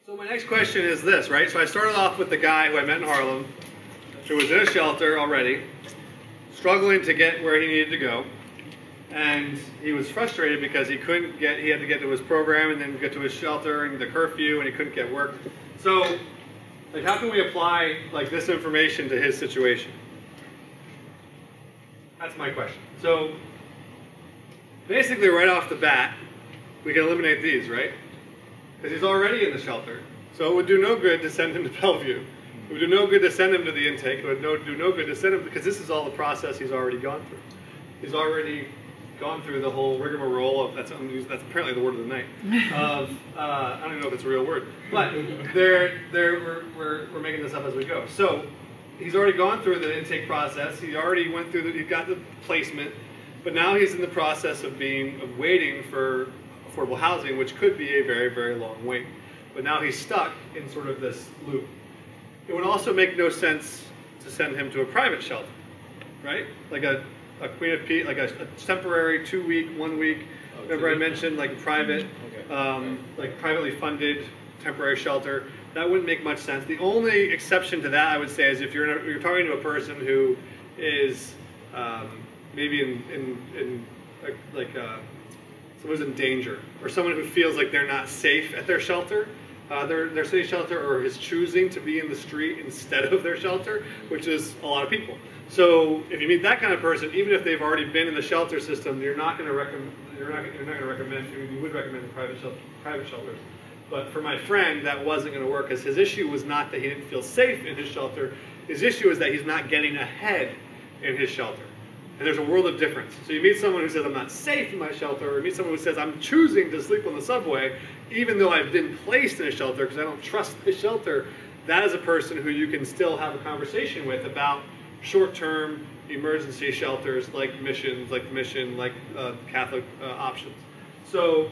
So my next question is this, right? So I started off with the guy who I met in Harlem, who was in a shelter already, struggling to get where he needed to go. And he was frustrated because he had to get to his program and then get to his shelter and the curfew, and he couldn't get work. So, like, how can we apply, like, this information to his situation? That's my question. So, basically, right off the bat, we can eliminate these, right? Because he's already in the shelter. So it would do no good to send him to Bellevue. It would do no good to send him to the intake. It would do no good to send him, because this is all the process he's already gone through. He's already gone through the whole rigmarole of, that's apparently the word of the night, of, I don't even know if it's a real word, but we're making this up as we go. So he's already gone through the intake process. He already went through he got the placement, but now he's in the process of waiting for affordable housing, which could be a very, very long wait. But now he's stuck in sort of this loop. It would also make no sense to send him to a private shelter, right? Like a Queen of Peace, like a temporary 2-week, 1 week. Remember I mentioned like private, like privately funded temporary shelter. That wouldn't make much sense. The only exception to that, I would say, is if you're talking to a person who is maybe someone's in danger, or someone who feels like they're not safe at their shelter, their city shelter, or is choosing to be in the street instead of their shelter, which is a lot of people. So if you meet that kind of person, even if they've already been in the shelter system, you're not going to recommend. You would recommend the private shelters. But for my friend, that wasn't going to work, because his issue was not that he didn't feel safe in his shelter. His issue is that he's not getting ahead in his shelter. And there's a world of difference. So you meet someone who says, I'm not safe in my shelter, or you meet someone who says, I'm choosing to sleep on the subway, even though I've been placed in a shelter because I don't trust the shelter. That is a person who you can still have a conversation with about short-term emergency shelters like Catholic options. So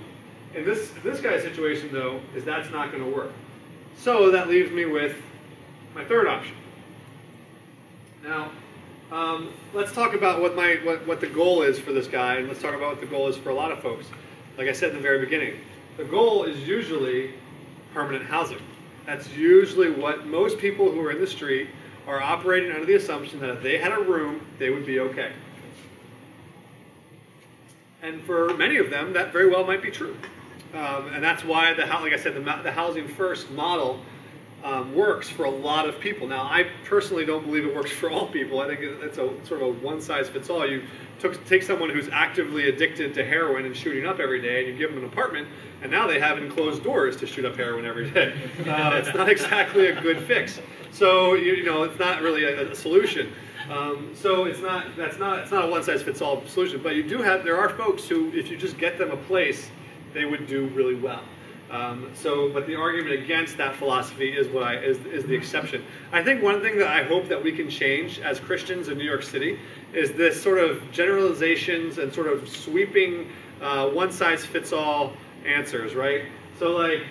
in this guy's situation, though, that's not going to work. So that leaves me with my third option. Now, let's talk about what the goal is for this guy, and let's talk about what the goal is for a lot of folks. Like I said in the very beginning, the goal is usually permanent housing. That's usually what most people who are in the street are operating under the assumption that if they had a room, they would be okay. And for many of them, that very well might be true. And that's why, like I said, the housing first model works for a lot of people. Now, I personally don't believe it works for all people. I think it's a sort of a one-size-fits-all. You take someone who's actively addicted to heroin and shooting up every day, and you give them an apartment, and now they have enclosed doors to shoot up heroin every day. It's not exactly a good fix. So it's not really a solution. So it's not a one-size-fits-all solution. But there are folks who, if you just get them a place, they would do really well. But the argument against that philosophy is the exception. I think one thing that I hope that we can change as Christians in New York City is this sort of generalizations and sort of sweeping one-size-fits-all answers, right? So, like,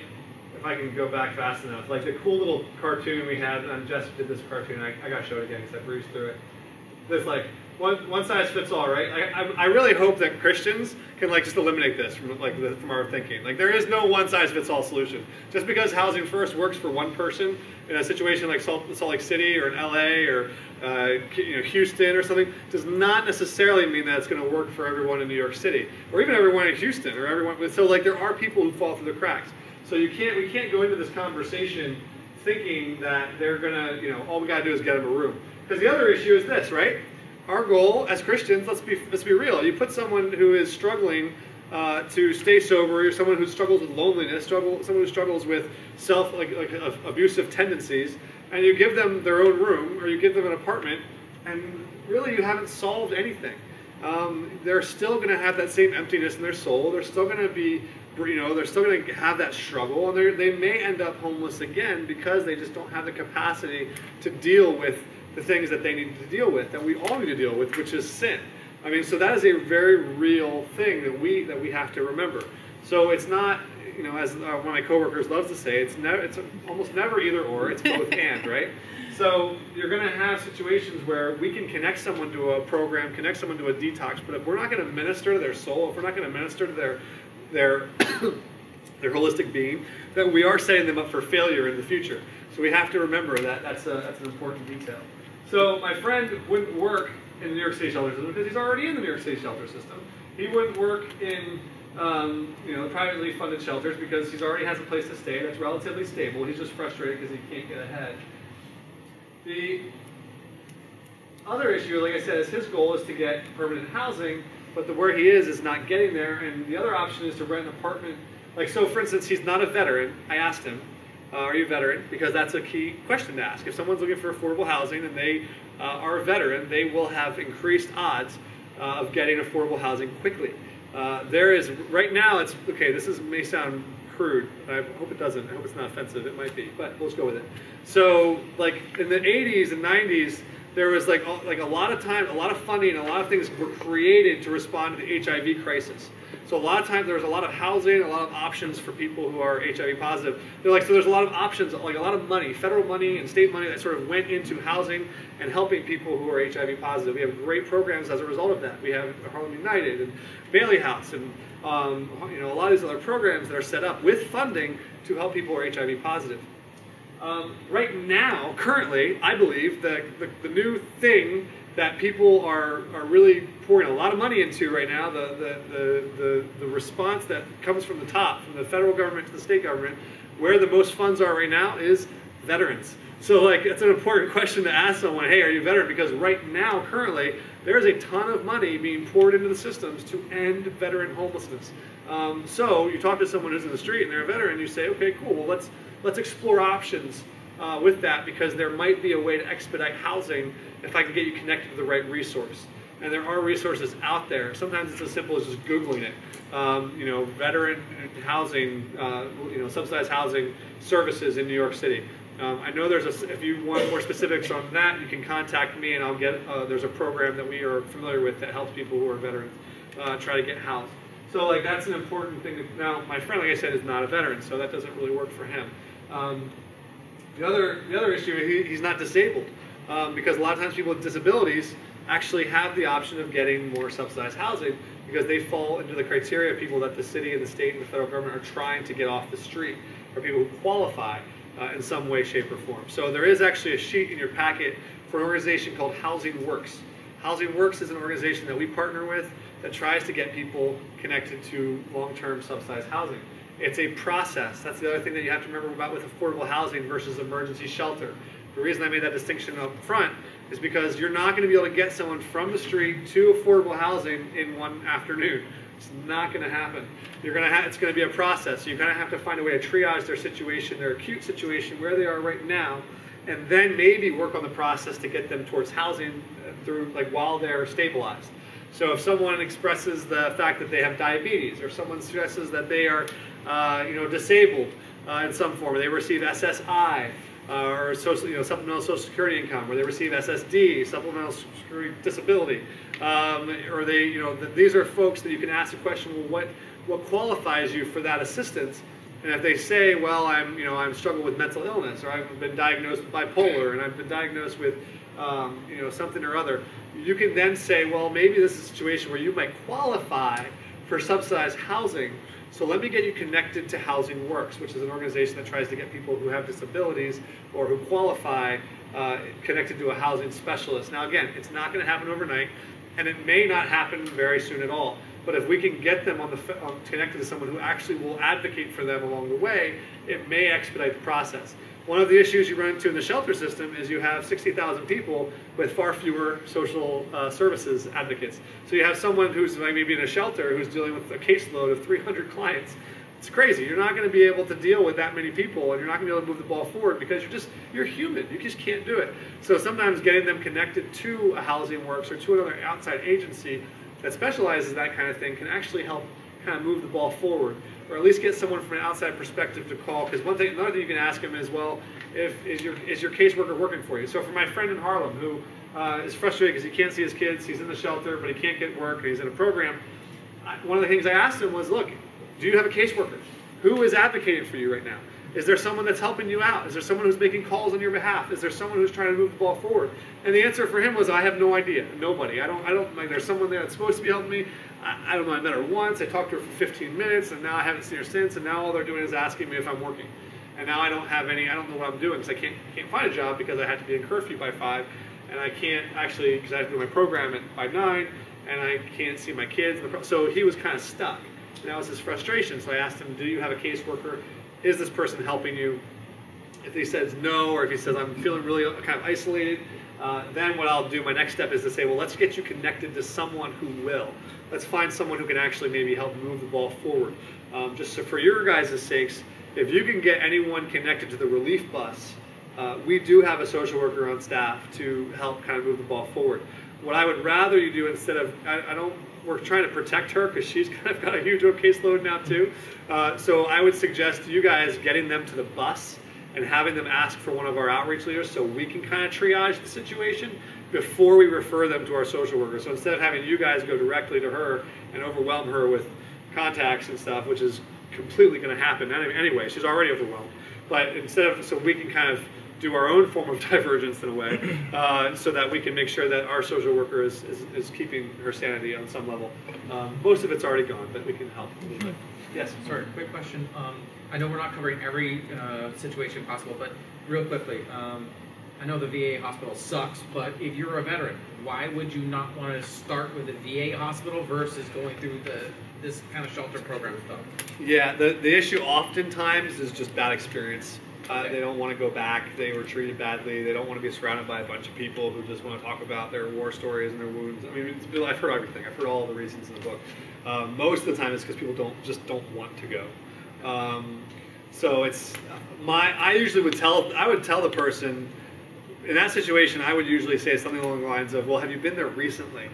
if I can go back fast enough, like the cool little cartoon we had, and Jess did this cartoon, I got to show it again because I breezed through it. This, like, one size fits all, right? I really hope that Christians can just eliminate this from our thinking. Like, there is no one size fits all solution. Just because housing first works for one person in a situation like Salt Lake City or in LA or Houston or something does not necessarily mean that it's going to work for everyone in New York City or even everyone in Houston or everyone. So there are people who fall through the cracks. So we can't go into this conversation thinking that they're gonna all we gotta do is get them a room. Because the other issue is this, right? Our goal as Christians, let's be real. You put someone who is struggling to stay sober, or someone who struggles with loneliness, someone who struggles with abusive tendencies, and you give them their own room, or you give them an apartment, and really you haven't solved anything. They're still going to have that same emptiness in their soul. They're still going to be, they're still going to have that struggle, and they may end up homeless again because they just don't have the capacity to deal with the things that they need to deal with, that we all need to deal with, which is sin. I mean, so that is a very real thing that we have to remember. So it's not, as one of my coworkers loves to say, it's almost never either or, it's both and, right? So you're going to have situations where we can connect someone to a program, connect someone to a detox, but if we're not going to minister to their soul, if we're not going to minister to their their holistic being, that we are setting them up for failure in the future. So we have to remember that that's an important detail. So my friend wouldn't work in the New York State shelter system because he's already in the New York State shelter system. He wouldn't work in privately funded shelters because he already has a place to stay that's relatively stable. He's just frustrated because he can't get ahead. The other issue, like I said, is his goal is to get permanent housing, but where he is not getting there. And the other option is to rent an apartment. Like, so for instance, he's not a veteran. I asked him, are you a veteran? Because that's a key question to ask. If someone's looking for affordable housing and they are a veteran, they will have increased odds of getting affordable housing quickly. There is, right now, it's, okay, may sound crude. I hope it doesn't. I hope it's not offensive. It might be, but let's go with it. So, like, in the 80s and 90s, there was like a lot of time, a lot of funding, and a lot of things were created to respond to the HIV crisis. So a lot of times there was a lot of housing, a lot of options for people who are HIV positive. So there's a lot of options, like a lot of money, federal money and state money that sort of went into housing and helping people who are HIV positive. We have great programs as a result of that. We have Harlem United and Bailey House and a lot of these other programs that are set up with funding to help people who are HIV positive. Right now, currently, I believe that the new thing that people are really pouring a lot of money into right now, the response that comes from the top, from the federal government to the state government, where the most funds are right now is veterans. So like, it's an important question to ask someone, hey, are you a veteran? Because right now, currently, there's a ton of money being poured into the systems to end veteran homelessness. So you talk to someone who's in the street and they're a veteran, you say, okay, cool, well, let's explore options with that, because there might be a way to expedite housing if I can get you connected to the right resource. And there are resources out there. Sometimes it's as simple as just Googling it. Veteran housing, subsidized housing services in New York City. I know if you want more specifics on that, you can contact me and I'll get, there's a program that we are familiar with that helps people who are veterans try to get housed. So like, that's an important thing. Now, my friend, like I said, is not a veteran, so that doesn't really work for him. The other issue, he's not disabled, because a lot of times people with disabilities actually have the option of getting more subsidized housing because they fall into the criteria of people that the city and the state and the federal government are trying to get off the street, or people who qualify in some way, shape, or form. So there is actually a sheet in your packet for an organization called Housing Works. Housing Works is an organization that we partner with that tries to get people connected to long-term subsidized housing. It's a process. That's the other thing that you have to remember about with affordable housing versus emergency shelter. The reason I made that distinction up front is because you're not going to be able to get someone from the street to affordable housing in one afternoon. It's not going to happen. It's going to be a process. So you're going to have to find a way to triage their situation, their acute situation, where they are right now, and then maybe work on the process to get them towards housing through, like, while they're stabilized. So if someone expresses the fact that they have diabetes, or someone stresses that they are disabled in some form, or they receive SSI, or supplemental Social Security income, or they receive SSD, supplemental security disability, or these are folks that you can ask the question, well, what qualifies you for that assistance? And if they say, well, I'm struggling with mental illness, or I've been diagnosed with bipolar, and I've been diagnosed with something or other, you can then say, well, maybe this is a situation where you might qualify for subsidized housing. So let me get you connected to Housing Works, which is an organization that tries to get people who have disabilities or who qualify connected to a housing specialist. Now again, it's not going to happen overnight, and it may not happen very soon at all. But if we can get them connected to someone who actually will advocate for them along the way, it may expedite the process. One of the issues you run into in the shelter system is you have 60,000 people with far fewer social services advocates. So you have someone who's maybe in a shelter who's dealing with a caseload of 300 clients. It's crazy. You're not going to be able to deal with that many people, and you're not going to be able to move the ball forward because you're human. You just can't do it. So sometimes getting them connected to a Housing Works or to another outside agency that specializes in that kind of thing can actually help kind of move the ball forward, or at least get someone from an outside perspective to call. Because another thing you can ask them is, well, is your caseworker working for you? So for my friend in Harlem who is frustrated because he can't see his kids, he's in the shelter, but he can't get work, and he's in a program, one of the things I asked him was, look, do you have a caseworker? Who is advocating for you right now? Is there someone that's helping you out? Is there someone who's making calls on your behalf? Is there someone who's trying to move the ball forward? And the answer for him was, I have no idea. Nobody. I don't like, there's someone there that's supposed to be helping me. I don't know, I met her once, I talked to her for 15 minutes, and now I haven't seen her since, and now all they're doing is asking me if I'm working. And now I don't know what I'm doing, because I can't find a job because I had to be in curfew by 5, and I can't actually, because I have to do my program by 9, and I can't see my kids. So he was kind of stuck. And that was his frustration. So I asked him, do you have a caseworker? Is this person helping you? If he says no, or if he says I'm feeling really kind of isolated, then what I'll do, my next step is to say, well, let's get you connected to someone who will. Let's find someone who can actually maybe help move the ball forward. Just so for your guys' sakes, if you can get anyone connected to the relief bus, we do have a social worker on staff to help kind of move the ball forward. What I would rather you do instead of, we're trying to protect her because she's kind of got a huge caseload now too. So I would suggest you guys getting them to the bus and having them ask for one of our outreach leaders so we can kind of triage the situation before we refer them to our social worker. So instead of having you guys go directly to her and overwhelm her with contacts and stuff, which is completely going to happen anyway, she's already overwhelmed. But instead of, so we can kind of do our own form of divergence in a way, so that we can make sure that our social worker is keeping her sanity on some level. Most of it's already gone, but we can help a little bit. Yes? Sorry, quick question. I know we're not covering every situation possible, but real quickly, I know the VA hospital sucks, but if you're a veteran, why would you not want to start with a VA hospital versus going through this kind of shelter program stuff? Yeah, the issue oftentimes is just bad experience. They don't want to go back. They were treated badly. They don't want to be surrounded by a bunch of people who just want to talk about their war stories and their wounds. I mean, I've heard everything. I've heard all the reasons in the book. Most of the time, it's because people don't want to go. So it's I would tell the person in that situation. I would usually say something along the lines of, "Well, have you been there recently?"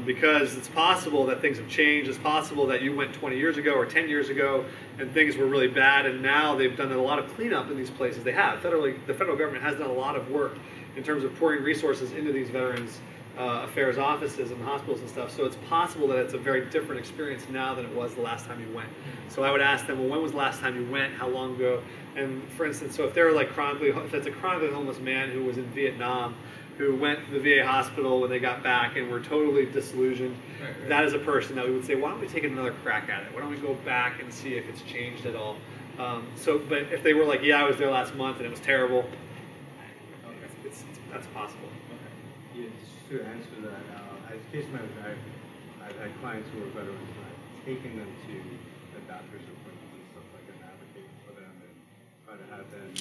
Because it's possible that things have changed. It's possible that you went 20 years ago or 10 years ago and things were really bad, and now they've done a lot of cleanup in these places. They have. The federal government has done a lot of work in terms of pouring resources into these veterans affairs offices and hospitals and stuff. So it's possible that it's a very different experience now than it was the last time you went. So I would ask them, well, when was the last time you went? How long ago? And for instance, so if they're like if it's a chronically homeless man who was in Vietnam, who went to the VA hospital when they got back and were totally disillusioned, right. That is a person that we would say, why don't we take another crack at it? Why don't we go back and see if it's changed at all? But if they were like, yeah, I was there last month and it was terrible, that's possible. Okay. Yeah, just to answer that, as case manager, I've had clients who are veterans, and I've taken them to the doctor's appointments and stuff like that, and advocate for them and try to have them,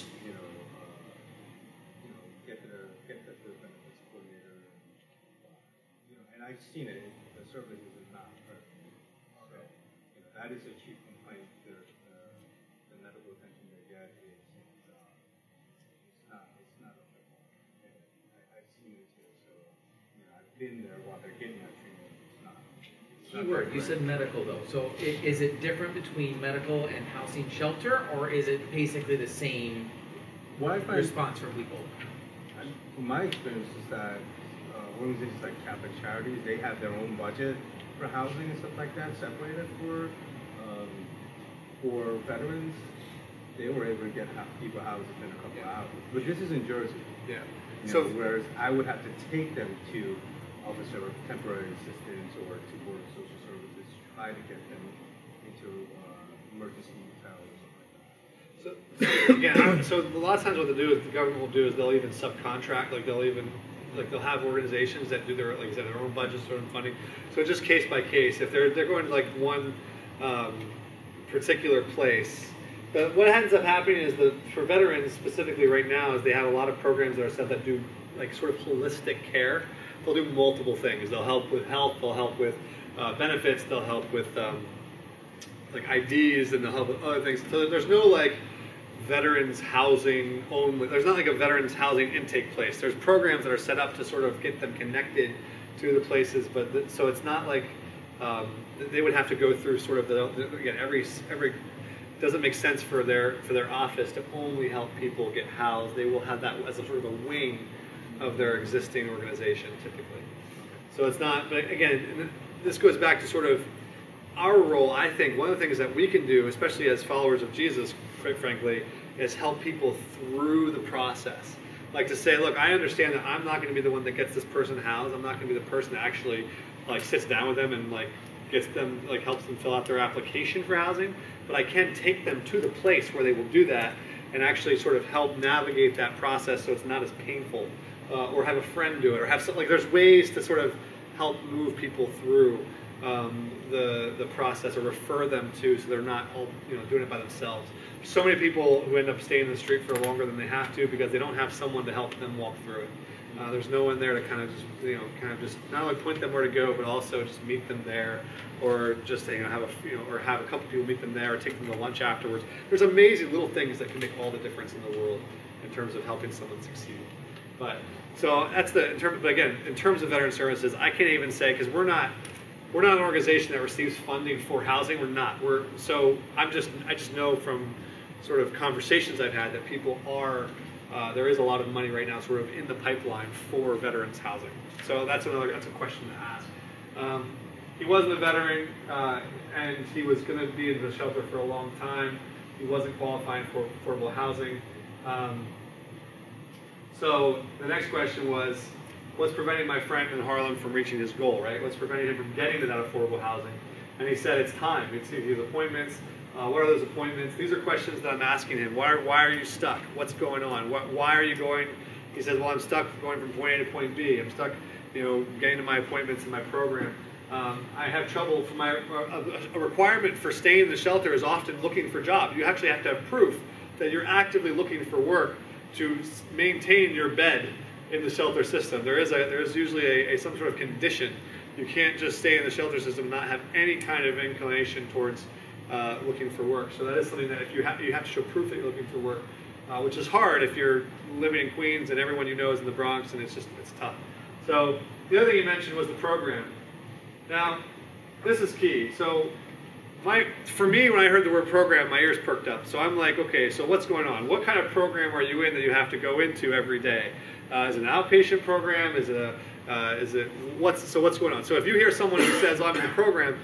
get the benefits coordinator, and I've seen it. The services is not perfect. So, that is a chief complaint. The medical attention they get is it's not up to par. I've seen it too. So, I've been there while they're getting that treatment. It's not Keyword. You said medical though. So is it different between medical and housing shelter, or is it basically the same response from people? From my experience is that organizations like Catholic Charities, they have their own budget for housing and stuff like that, separated for veterans. They were able to get people housed within a couple of hours. But this is in Jersey. Yeah. Whereas I would have to take them to Office of Temporary Assistance or to Board of Social Services to try to get them into emergency hotels or something like that. So again, so a lot of times what they'll do is the government will do is they'll even subcontract, they'll have organizations that do their their own budgets, their own funding. So just case by case, if they're going to one particular place. But what ends up happening is that for veterans specifically right now is they have a lot of programs that are set that do sort of holistic care. They'll do multiple things. They'll help with health. They'll help with benefits. They'll help with IDs, and they'll help with other things. So there's no veterans housing only. There's not a veterans housing intake place. There's programs that are set up to sort of get them connected to the places, but so it's not like they would have to go through sort of every doesn't make sense for their office to only help people get housed. They will have that as a sort of a wing of their existing organization typically. So it's not, but again, this goes back to sort of our role, I think, one of the things that we can do, especially as followers of Jesus, quite frankly, is help people through the process. Like to say, look, I understand that I'm not going to be the one that gets this person housed. I'm not going to be the person that actually like sits down with them and like gets them, like helps them fill out their application for housing. But I can take them to the place where they will do that and actually sort of help navigate that process so it's not as painful. Or have a friend do it, or have something like, there's ways to sort of help move people through the process, or refer them to, so they're not all doing it by themselves. So many people who end up staying in the street for longer than they have to because they don't have someone to help them walk through it. There's no one there to kind of just not only point them where to go, but also just meet them there, or just have a couple people meet them there, or take them to lunch afterwards. There's amazing little things that can make all the difference in the world in terms of helping someone succeed. But so that's but again, in terms of veteran services, I can't even say, because we're not an organization that receives funding for housing. We're not. I just know from sort of conversations I've had that people are. There is a lot of money right now sort of in the pipeline for veterans housing. So that's a question to ask. He wasn't a veteran, and he was going to be in the shelter for a long time. He wasn't qualifying for affordable housing. So the next question was, what's preventing my friend in Harlem from reaching his goal, right? What's preventing him from getting to that affordable housing? And he said it's time. It's his appointments. What are those appointments? These are questions that I'm asking him. Why are you stuck? What's going on? Why are you going? He says, well, I'm stuck going from point A to point B. I'm stuck, getting to my appointments in my program. I have trouble for a requirement for staying in the shelter is often looking for jobs. You actually have to have proof that you're actively looking for work to maintain your bed in the shelter system. There's usually some sort of condition. You can't just stay in the shelter system and not have any kind of inclination towards looking for work. So that is something that if you have to show proof that you're looking for work, which is hard if you're living in Queens and everyone you know is in the Bronx, and it's tough. So the other thing you mentioned was the program. Now, this is key. So for me, when I heard the word program, my ears perked up. So I'm like, okay, so what's going on? What kind of program are you in that you have to go into every day? Is it an outpatient program? What's going on? So if you hear someone who says, I'm in a program,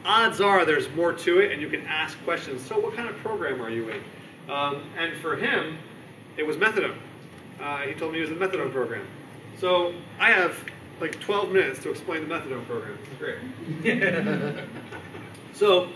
odds are there's more to it, and you can ask questions. So what kind of program are you in? And for him, it was methadone. He told me he was in the methadone program. So I have like 12 minutes to explain the methadone program. It's great. So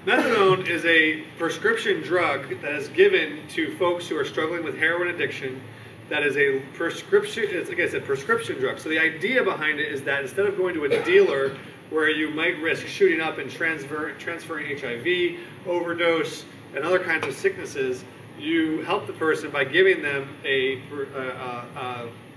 methadone is a prescription drug that is given to folks who are struggling with heroin addiction. That is a prescription, it's like I said, prescription drug. So the idea behind it is that instead of going to a dealer where you might risk shooting up and transferring HIV, overdose, and other kinds of sicknesses, you help the person by giving them a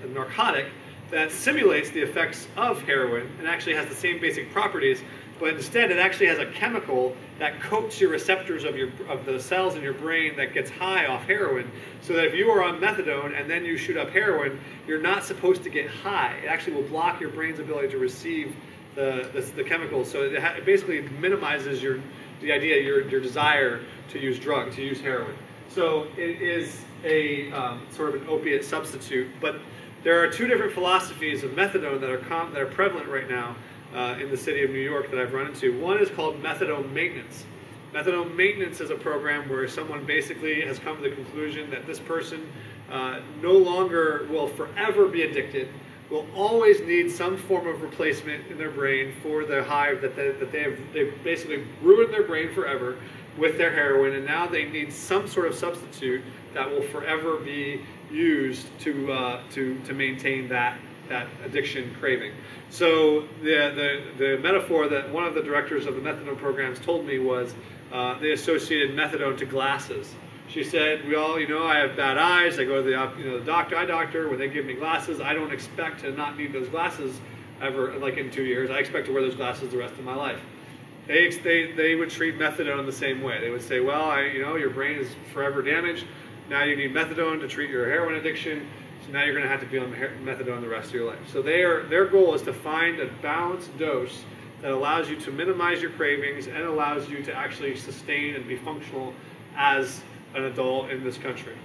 narcotic that simulates the effects of heroin and actually has the same basic properties, but instead it actually has a chemical that coats your receptors of the cells in your brain that gets high off heroin, so that if you are on methadone and then you shoot up heroin, you're not supposed to get high. It actually will block your brain's ability to receive the chemicals, so it basically minimizes your desire to use drugs, to use heroin. So it is a sort of an opiate substitute, but there are two different philosophies of methadone that are prevalent right now in the city of New York that I've run into. One is called methadone maintenance. Methadone maintenance is a program where someone basically has come to the conclusion that this person no longer will forever be addicted, will always need some form of replacement in their brain for the high that they've basically ruined their brain forever with their heroin, and now they need some sort of substitute that will forever be used to maintain that addiction craving. So the metaphor that one of the directors of the methadone programs told me was they associated methadone to glasses. She said, we all, I have bad eyes. I go to the eye doctor. When they give me glasses, I don't expect to not need those glasses ever, like in 2 years. I expect to wear those glasses the rest of my life. They would treat methadone the same way. They would say, well, your brain is forever damaged. Now you need methadone to treat your heroin addiction. So now you're going to have to be on methadone the rest of your life. So their goal is to find a balanced dose that allows you to minimize your cravings and allows you to actually sustain and be functional as an adult in this country.